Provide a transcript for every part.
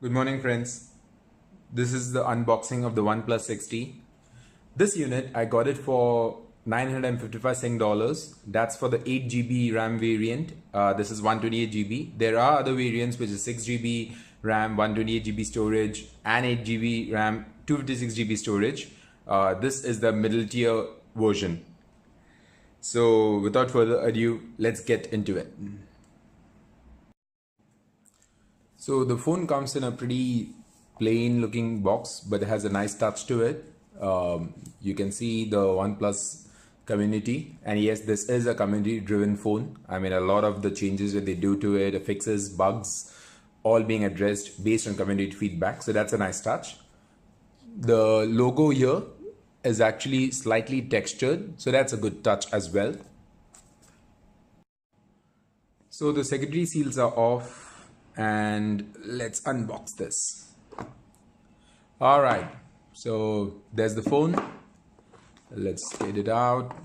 Good morning, friends. This is the unboxing of the OnePlus 6T. This unit, I got it for 955 Sing dollars. That's for the 8GB RAM variant. This is 128GB. There are other variants which is 6GB RAM, 128GB storage, and 8GB RAM, 256GB storage. This is the middle tier version. So without further ado, let's get into it. So the phone comes in a pretty plain looking box, but it has a nice touch to it. You can see the OnePlus community, and yes, this is a community driven phone. I mean, a lot of the changes that they do to it, fixes, bugs, all being addressed based on community feedback. So that's a nice touch. The logo here is actually slightly textured, so that's a good touch as well. So the secondary seals are off, and let's unbox this. All right, so there's the phone. Let's get it out.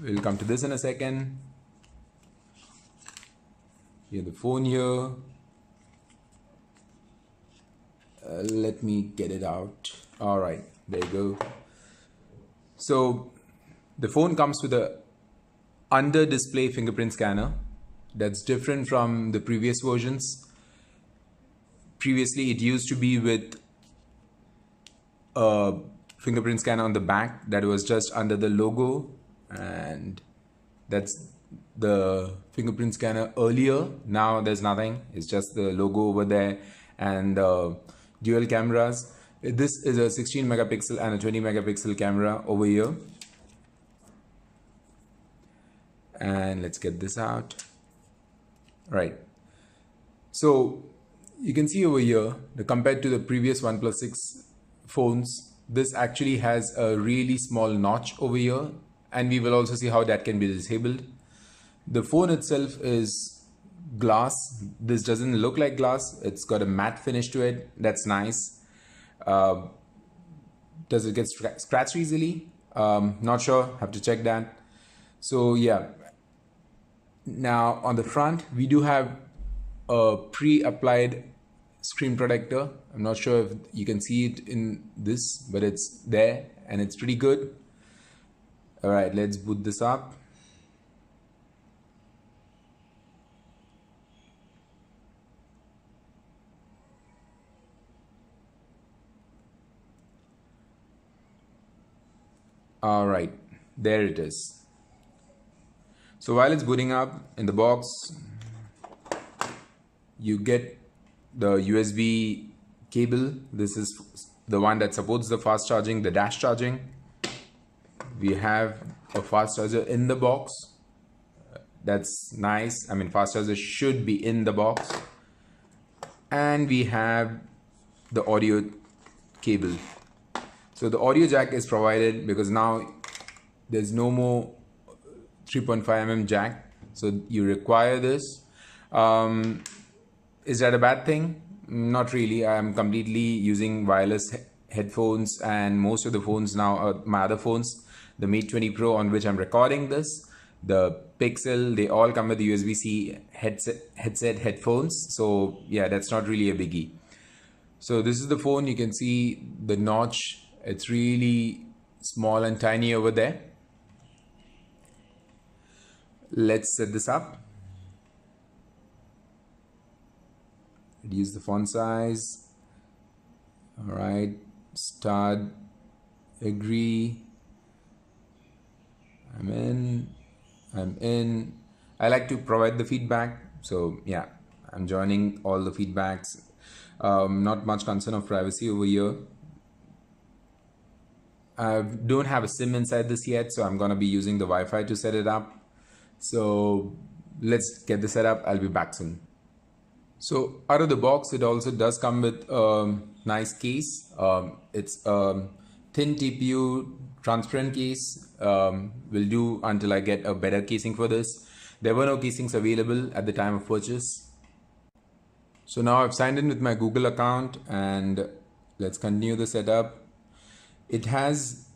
We'll come to this in a second. Here the phone here. Let me get it out. All right, there you go. So the phone comes with a under display fingerprint scanner. That's different from the previous versions. Previously it used to be with a fingerprint scanner on the back that was just under the logo, and that's the fingerprint scanner earlier. Now there's nothing, it's just the logo over there and dual cameras. This is a 16 megapixel and a 20 megapixel camera over here. And let's get this out. Right, so you can see over here, compared to the previous OnePlus 6 phones, this actually has a really small notch over here, and we will also see how that can be disabled. The phone itself is glass. This doesn't look like glass. It's got a matte finish to it. That's nice. Does it get scratched easily? Not sure, have to check that. So yeah, now on the front we do have a pre-applied screen protector. I'm not sure if you can see it in this, but it's there and it's pretty good. All right, let's boot this up. All right, there it is. So while it's booting up, in the box you get the USB cable. This is the one that supports the fast charging, the dash charging. We have a fast charger in the box. That's nice. I mean, fast charger should be in the box. And we have the audio cable. So the audio jack is provided because now there's no more 3.5 mm jack, so you require this. Is that a bad thing? Not really. I'm completely using wireless headphones, and most of the phones now are my other phones, the Mate 20 Pro on which I'm recording this, the Pixel, they all come with the USB-C headset headphones. So yeah, that's not really a biggie. So this is the phone. You can see the notch. It's really small and tiny over there. Let's set this up. Reduce the font size. All right, start, agree. I'm in. I like to provide the feedback, so yeah, I'm joining all the feedbacks. Not much concern of privacy over here. I don't have a SIM inside this yet, so I'm gonna be using the Wi-Fi to set it up. So let's get the setup. I'll be back soon. So out of the box, it also does come with a nice case. It's a thin TPU transparent case. Will do until I get a better casing for this. There were no casings available at the time of purchase. So now I've signed in with my Google account, and let's continue the setup. It has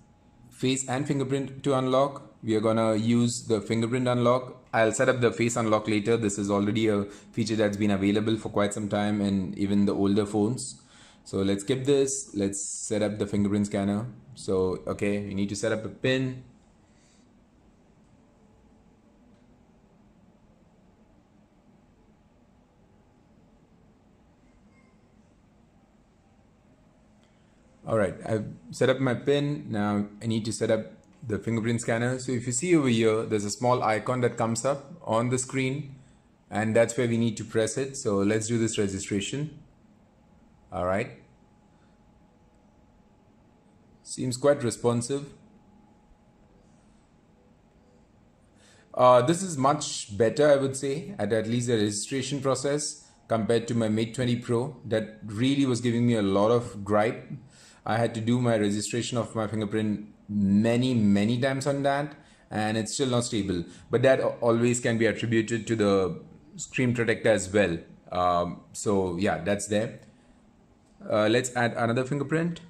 face and fingerprint to unlock. We are gonna use the fingerprint unlock. I'll set up the face unlock later. This is already a feature that's been available for quite some time in even the older phones. So let's skip this. Let's set up the fingerprint scanner. So, okay, you need to set up a pin. All right, I've set up my pin. Now I need to set up the fingerprint scanner. So if you see over here, there's a small icon that comes up on the screen, and that's where we need to press it. So let's do this registration. All right. Seems quite responsive. This is much better, I would say, at least the registration process compared to my Mate 20 Pro. That really was giving me a lot of gripe. I had to do my registration of my fingerprint many times on that, and it's still not stable. But that always can be attributed to the screen protector as well. So yeah, that's there. Let's add another fingerprint.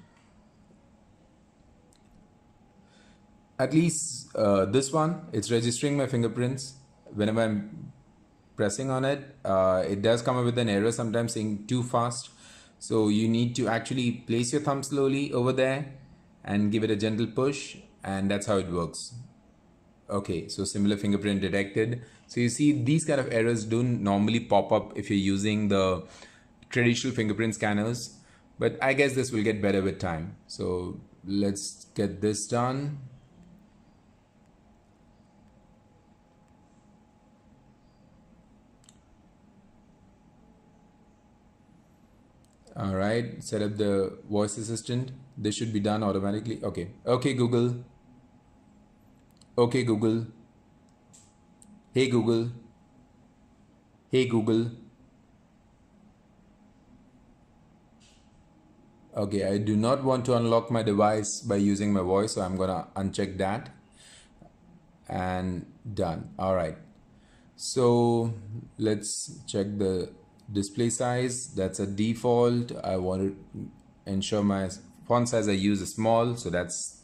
At least this one, it's registering my fingerprints. Whenever I'm pressing on it, it does come up with an error sometimes saying too fast. So you need to actually place your thumb slowly over there and give it a gentle push, and that's how it works. Okay, so similar fingerprint detected. So you see these kind of errors don't normally pop up if you're using the traditional fingerprint scanners, but I guess this will get better with time. So let's get this done. All right, set up the voice assistant. This should be done automatically. Okay. Okay, Google. Okay, Google. Hey, Google. Hey, Google. Okay, I do not want to unlock my device by using my voice, so I'm gonna uncheck that. And done. All right. So let's check the display size. That's a default. I want to ensure my font size I use is small, so that's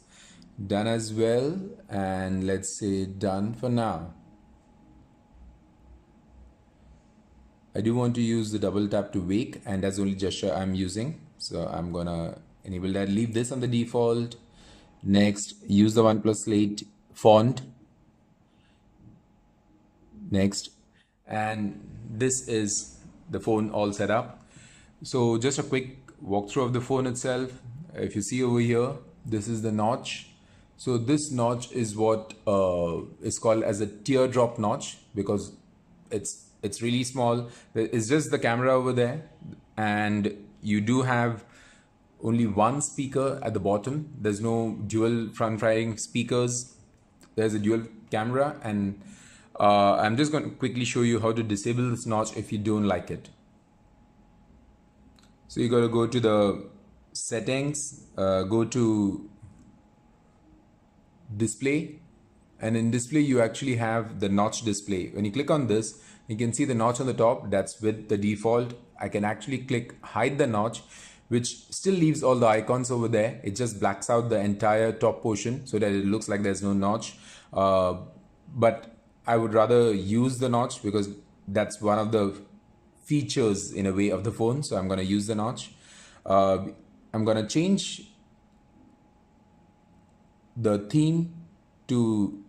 done as well. And let's say done for now. I do want to use the double tap to wake, and that's the only gesture I'm using, so I'm gonna enable that. Leave this on the default. Next, use the OnePlus Slate font. Next, and this is the phone all set up. So just a quick walkthrough of the phone itself. If you see over here, this is the notch. So this notch is what is called as a teardrop notch, because it's really small. It's just the camera over there, and you do have only one speaker at the bottom. There's no dual front-firing speakers. There's a dual camera, and I'm just going to quickly show you how to disable this notch if you don't like it. So you got to go to the settings, go to display, and in display you actually have the notch display. When you click on this, you can see the notch on the top. That's with the default. I can actually click hide the notch, which still leaves all the icons over there. It just blacks out the entire top portion so that it looks like there's no notch. But I would rather use the notch because that's one of the features in a way of the phone. So I'm going to use the notch. I'm going to change the theme to,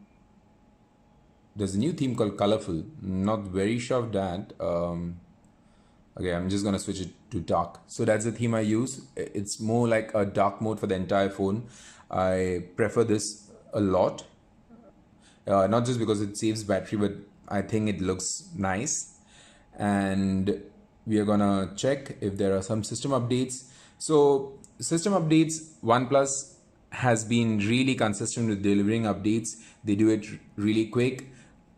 there's a new theme called colorful. Not very sure of that. Okay, I'm just going to switch it to dark. So that's the theme I use. It's more like a dark mode for the entire phone. I prefer this a lot. Not just because it saves battery, but I think it looks nice. And we are gonna check if there are some system updates. So system updates, OnePlus has been really consistent with delivering updates. They do it really quick.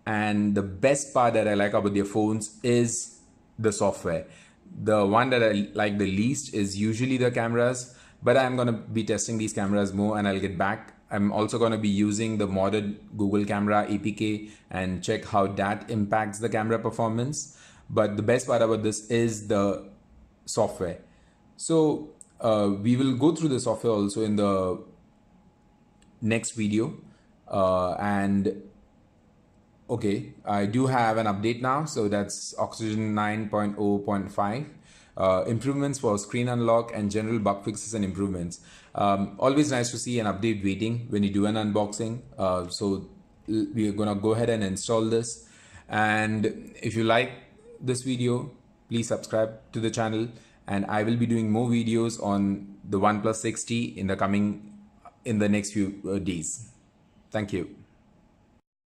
And the best part that I like about their phones is the software. The one that I like the least is usually the cameras, but I'm gonna be testing these cameras more and I'll get back. I'm also going to be using the modded Google Camera APK and check how that impacts the camera performance. But the best part about this is the software. So we will go through the software also in the next video. And okay, I do have an update now. So that's Oxygen 9.0.5. Improvements for screen unlock and general bug fixes and improvements. Always nice to see an update waiting when you do an unboxing. So we are gonna go ahead and install this. And if you like this video, please subscribe to the channel. And I will be doing more videos on the OnePlus 6T in the next few days. Thank you.